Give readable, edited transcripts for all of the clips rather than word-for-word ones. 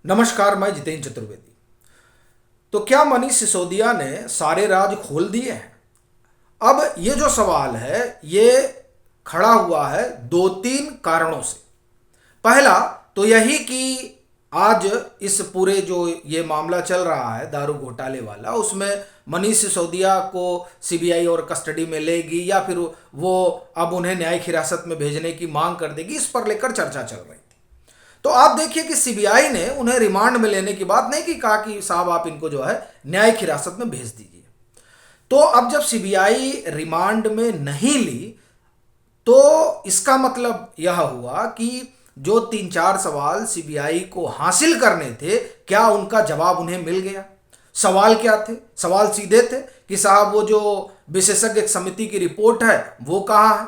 नमस्कार, मैं जितेंद्र चतुर्वेदी। तो क्या मनीष सिसोदिया ने सारे राज खोल दिए हैं? अब ये जो सवाल है ये खड़ा हुआ है दो तीन कारणों से। पहला तो यही कि आज इस पूरे जो ये मामला चल रहा है दारू घोटाले वाला, उसमें मनीष सिसोदिया को सीबीआई और कस्टडी में लेगी या फिर वो अब उन्हें न्यायिक हिरासत में भेजने की मांग कर देगी, इस पर लेकर चर्चा चल रही। तो आप देखिए कि सीबीआई ने उन्हें रिमांड में लेने की बात नहीं की, कहा कि साहब आप इनको जो है न्यायिक हिरासत में भेज दीजिए। तो अब जब सीबीआई रिमांड में नहीं ली तो इसका मतलब यह हुआ कि जो तीन चार सवाल सीबीआई को हासिल करने थे, क्या उनका जवाब उन्हें मिल गया? सवाल क्या थे? सवाल सीधे थे कि साहब वो जो विशेषज्ञ समिति की रिपोर्ट है वो कहाँ है।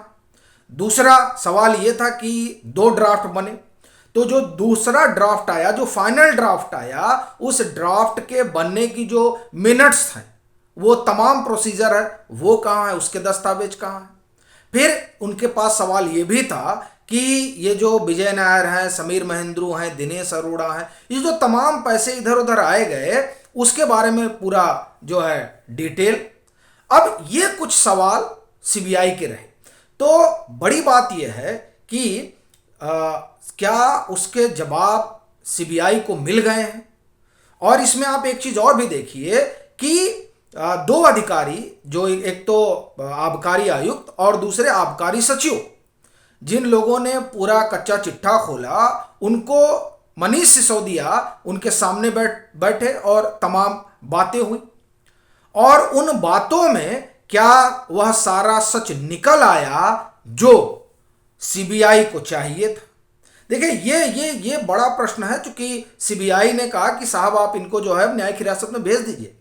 दूसरा सवाल ये था कि दो ड्राफ्ट बने, तो जो दूसरा ड्राफ्ट आया, जो फाइनल ड्राफ्ट आया, उस ड्राफ्ट के बनने की जो मिनट्स हैं, वो तमाम प्रोसीजर है, वो कहाँ है? उसके दस्तावेज कहाँ है? फिर उनके पास सवाल ये भी था कि ये जो विजय नायर हैं, समीर महेंद्रू हैं, दिनेश अरोड़ा हैं, ये जो तमाम पैसे इधर उधर आए गए, उसके बारे में पूरा जो है डिटेल। अब ये कुछ सवाल सीबीआई के रहे। तो बड़ी बात यह है कि क्या उसके जवाब सीबीआई को मिल गए हैं? और इसमें आप एक चीज और भी देखिए कि दो अधिकारी, जो एक तो आबकारी आयुक्त और दूसरे आबकारी सचिव, जिन लोगों ने पूरा कच्चा चिट्ठा खोला, उनको मनीष सिसोदिया उनके सामने बैठे और तमाम बातें हुई। और उन बातों में क्या वह सारा सच निकल आया जो सीबीआई को चाहिए था? देखिए ये बड़ा प्रश्न है, क्योंकि सीबीआई ने कहा कि साहब आप इनको जो है न्यायिक हिरासत में भेज दीजिए।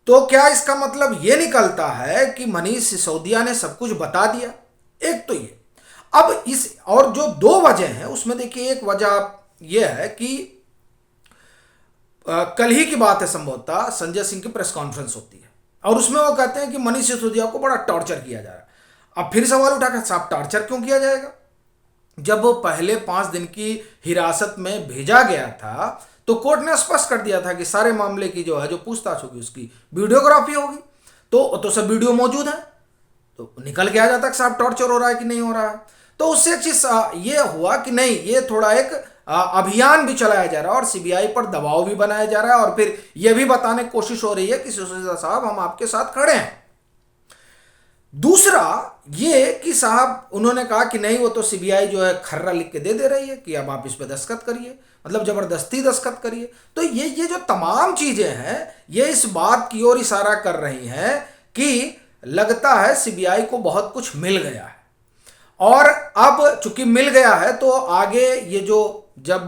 तो क्या इसका मतलब ये निकलता है कि मनीष सिसोदिया ने सब कुछ बता दिया? एक तो ये। अब इस और जो दो वजह हैं उसमें देखिए, एक वजह यह है कि कल ही की बात है, संभवतः संजय सिंह की प्रेस कॉन्फ्रेंस होती है और उसमें वो कहते हैं कि मनीष सिसोदिया को बड़ा टॉर्चर किया जा रहा है। अब फिर सवाल उठा कि साहब टॉर्चर क्यों किया जाएगा? जब वो पहले 5 दिन की हिरासत में भेजा गया था तो कोर्ट ने स्पष्ट कर दिया था कि सारे मामले की जो है जो पूछताछ होगी उसकी वीडियोग्राफी होगी। तो सब वीडियो मौजूद है, तो निकल के आ जाता कि साहब टॉर्चर हो रहा है कि नहीं हो रहा है। तो उससे एक चीज ये हुआ कि नहीं, ये थोड़ा एक अभियान भी चलाया जा रहा है और सीबीआई पर दबाव भी बनाया जा रहा है और फिर यह भी बताने की कोशिश हो रही है कि सिसोदिया साहब हम आपके साथ खड़े हैं। दूसरा ये कि साहब उन्होंने कहा कि नहीं, वो तो सीबीआई जो है खर्रा लिख के दे रही है कि अब आप इस पे दस्तखत करिए, मतलब जबरदस्ती दस्तखत करिए। तो ये जो तमाम चीजें हैं ये इस बात की ओर इशारा कर रही हैं कि लगता है सीबीआई को बहुत कुछ मिल गया है। और अब चूंकि मिल गया है तो आगे ये जो जब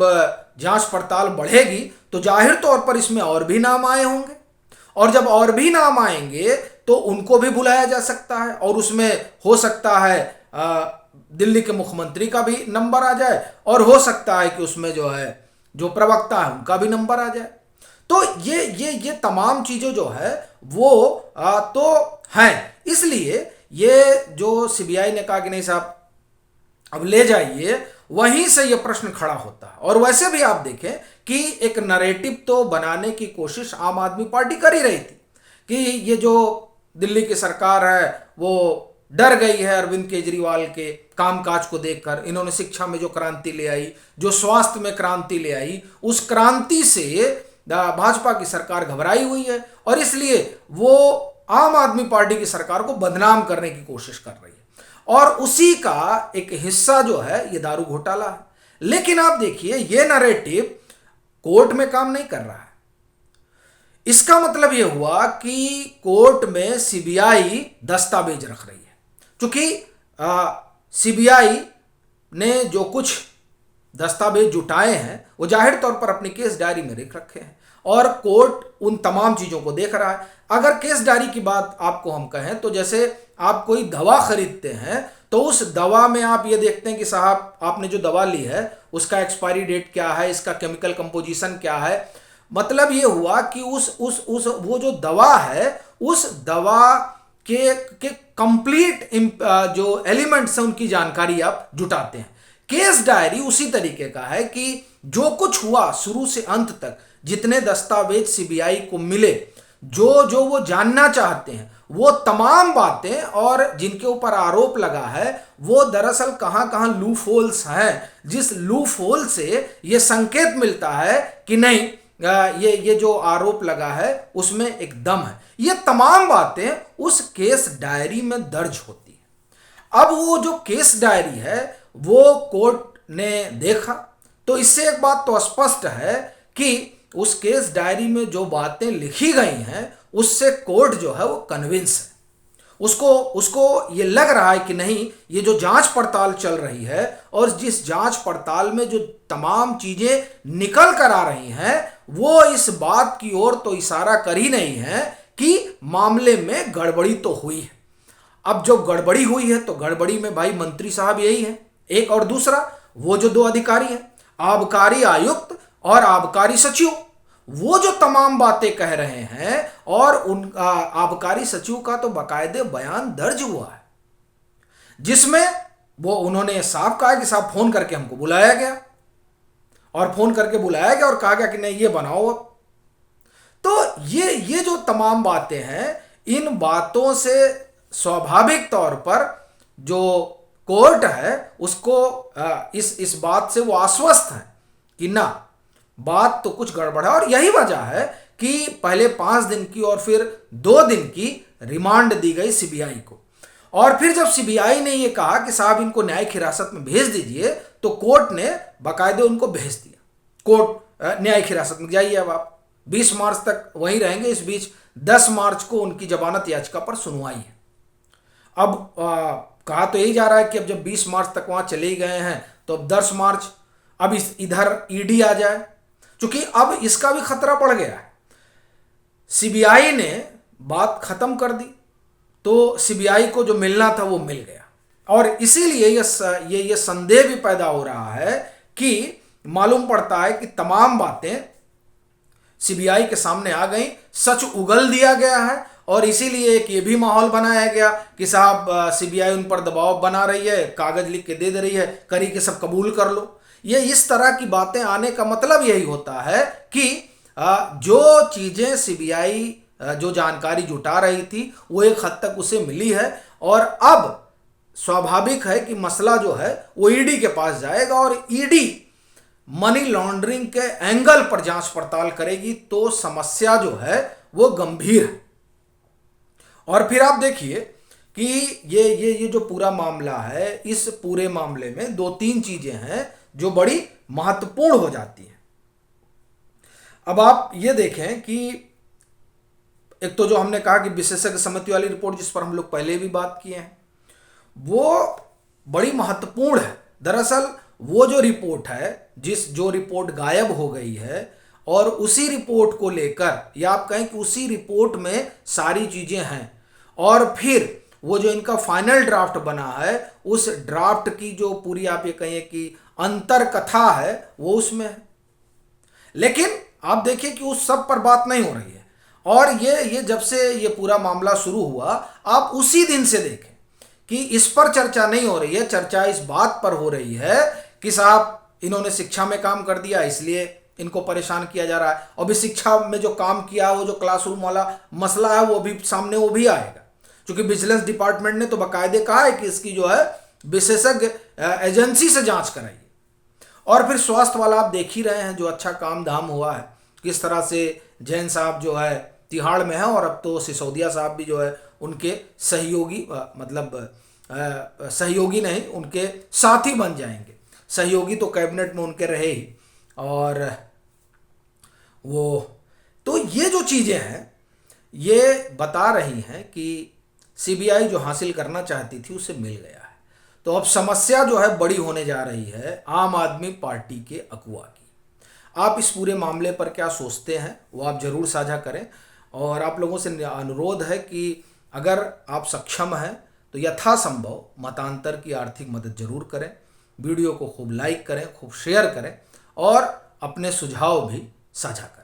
जांच पड़ताल बढ़ेगी तो जाहिर तौर पर इसमें और भी नाम आए होंगे, और जब और भी नाम आएंगे तो उनको भी बुलाया जा सकता है और उसमें हो सकता है दिल्ली के मुख्यमंत्री का भी नंबर आ जाए और हो सकता है कि उसमें जो है जो प्रवक्ता है उनका भी नंबर आ जाए। तो ये तमाम चीजें जो है वो तो हैं। इसलिए ये जो सीबीआई ने कहा कि नहीं साहब अब ले जाइए, वहीं से यह प्रश्न खड़ा होता है। और वैसे भी आप देखें कि एक नरेटिव तो बनाने की कोशिश आम आदमी पार्टी कर ही रही थी कि ये जो दिल्ली की सरकार है वो डर गई है अरविंद केजरीवाल के कामकाज को देखकर। इन्होंने शिक्षा में जो क्रांति ले आई, जो स्वास्थ्य में क्रांति ले आई, उस क्रांति से भाजपा की सरकार घबराई हुई है और इसलिए वो आम आदमी पार्टी की सरकार को बदनाम करने की कोशिश कर रही है। और उसी का एक हिस्सा जो है ये दारू घोटाला है। लेकिन आप देखिए ये नैरेटिव कोर्ट में काम नहीं कर रहा है। इसका मतलब यह हुआ कि कोर्ट में सीबीआई दस्तावेज रख रही है, क्योंकि सीबीआई ने जो कुछ दस्तावेज जुटाए हैं वो जाहिर तौर पर अपनी केस डायरी में लिख रखे हैं और कोर्ट उन तमाम चीजों को देख रहा है। अगर केस डायरी की बात आपको हम कहें तो जैसे आप कोई दवा खरीदते हैं तो उस दवा में आप ये देखते हैं कि साहब आपने जो दवा ली है उसका एक्सपायरी डेट क्या है, इसका केमिकल कंपोजिशन क्या है। मतलब ये हुआ कि उस वो जो दवा है उस दवा के कंप्लीट जो एलिमेंट्स हैं उनकी जानकारी आप जुटाते हैं। केस डायरी उसी तरीके का है कि जो कुछ हुआ शुरू से अंत तक, जितने दस्तावेज सीबीआई को मिले, जो जो वो जानना चाहते हैं, वो तमाम बातें और जिनके ऊपर आरोप लगा है, वो दरअसल कहां कहां लूप होल्स हैं, जिस लूप होल से ये संकेत मिलता है कि नहीं, ये जो आरोप लगा है उसमें एक दम है। ये तमाम बातें उस केस डायरी में दर्ज होती है। अब वो जो केस डायरी है वो कोर्ट ने देखा, तो इससे एक बात तो स्पष्ट है कि उस केस डायरी में जो बातें लिखी गई हैं उससे कोर्ट जो है वो कन्विंस है। उसको ये लग रहा है कि नहीं, ये जो जांच पड़ताल चल रही है और जिस जांच पड़ताल में जो तमाम चीजें निकल कर आ रही हैं, वो इस बात की ओर तो इशारा कर ही नहीं है कि मामले में गड़बड़ी तो हुई है। अब जो गड़बड़ी हुई है तो गड़बड़ी में भाई मंत्री साहब यही है एक, और दूसरा वो जो दो अधिकारी हैं, आबकारी आयुक्त और आबकारी सचिव, वो जो तमाम बातें कह रहे हैं, और उन आबकारी सचिव का तो बाकायदे बयान दर्ज हुआ है जिसमें वो उन्होंने साफ कहा कि साहब फोन करके हमको बुलाया गया, और फोन करके बुलाया गया और कहा गया कि नहीं ये बनाओ अब। तो ये जो तमाम बातें हैं, इन बातों से स्वाभाविक तौर पर जो कोर्ट है उसको इस बात से वो आश्वस्त है कि ना, बात तो कुछ गड़बड़ है। और यही वजह है कि पहले 5 दिन की और फिर 2 दिन की रिमांड दी गई सीबीआई को, और फिर जब सीबीआई ने ये कहा कि साहब इनको न्यायिक हिरासत में भेज दीजिए, तो कोर्ट ने बाकायदे उनको भेज दिया। कोर्ट न्यायिक हिरासत में जाइए, अब आप 20 मार्च तक वहीं रहेंगे। इस बीच 10 मार्च को उनकी जमानत याचिका पर सुनवाई है। अब कहा तो यही जा रहा है कि अब जब 20 मार्च तक वहां चले ही गए हैं तो अब 10 मार्च अब इधर ईडी आ जाए, क्योंकि अब इसका भी खतरा बढ़ गया है। सीबीआई ने बात खत्म कर दी, तो सीबीआई को जो मिलना था वो मिल गया, और इसीलिए ये संदेह भी पैदा हो रहा है कि मालूम पड़ता है कि तमाम बातें सीबीआई के सामने आ गई, सच उगल दिया गया है, और इसीलिए एक ये भी माहौल बनाया गया कि साहब सीबीआई उन पर दबाव बना रही है, कागज लिख के दे दे रही है, करी के सब कबूल कर लो। ये इस तरह की बातें आने का मतलब यही होता है कि जो चीजें सीबीआई जो जानकारी जुटा रही थी वो एक हद तक उसे मिली है, और अब स्वाभाविक है कि मसला जो है वो ईडी के पास जाएगा, और ईडी मनी लॉन्ड्रिंग के एंगल पर जांच पड़ताल करेगी, तो समस्या जो है वो गंभीर है। और फिर आप देखिए कि ये जो पूरा मामला है, इस पूरे मामले में 2-3 चीजें हैं जो बड़ी महत्वपूर्ण हो जाती हैं। अब आप ये देखें कि एक तो जो हमने कहा कि विशेषज्ञ समिति वाली रिपोर्ट, जिस पर हम लोग पहले भी बात किए हैं, वो बड़ी महत्वपूर्ण है। दरअसल वो जो रिपोर्ट है, जो रिपोर्ट गायब हो गई है, और उसी रिपोर्ट को लेकर, या आप कहें कि उसी रिपोर्ट में सारी चीजें हैं, और फिर वो जो इनका फाइनल ड्राफ्ट बना है, उस ड्राफ्ट की जो पूरी आप ये कहिए कि अंतर कथा है वो उसमें है। लेकिन आप देखिए कि उस सब पर बात नहीं हो रही है, और ये जब से ये पूरा मामला शुरू हुआ, आप उसी दिन से देखें कि इस पर चर्चा नहीं हो रही है। चर्चा इस बात पर हो रही है कि साहब इन्होंने शिक्षा में काम कर दिया, इसलिए इनको परेशान किया जा रहा है, और भी शिक्षा में जो काम किया, वो जो क्लासरूम वाला मसला है वो भी सामने वो भी आएगा, क्योंकि विजिलेंस डिपार्टमेंट ने तो बाकायदे कहा है कि इसकी जो है विशेषज्ञ एजेंसी से जांच कराइए। और फिर स्वास्थ्य वाला आप देख ही रहे हैं जो अच्छा काम धाम हुआ है, किस तरह से जैन साहब जो है तिहाड़ में है, और अब तो सिसोदिया साहब भी जो है उनके सहयोगी, मतलब सहयोगी नहीं, उनके साथी बन जाएंगे। सहयोगी तो कैबिनेट में उनके रहे ही, और वो तो ये जो चीज़ें हैं ये बता रही हैं कि सीबीआई जो हासिल करना चाहती थी उसे मिल गया है। तो अब समस्या जो है बड़ी होने जा रही है आम आदमी पार्टी के अगुवा की। आप इस पूरे मामले पर क्या सोचते हैं वो आप ज़रूर साझा करें, और आप लोगों से अनुरोध है कि अगर आप सक्षम हैं तो यथासंभव मतांतर की आर्थिक मदद जरूर करें, वीडियो को खूब लाइक करें, खूब शेयर करें, और अपने सुझाव भी साझा करें।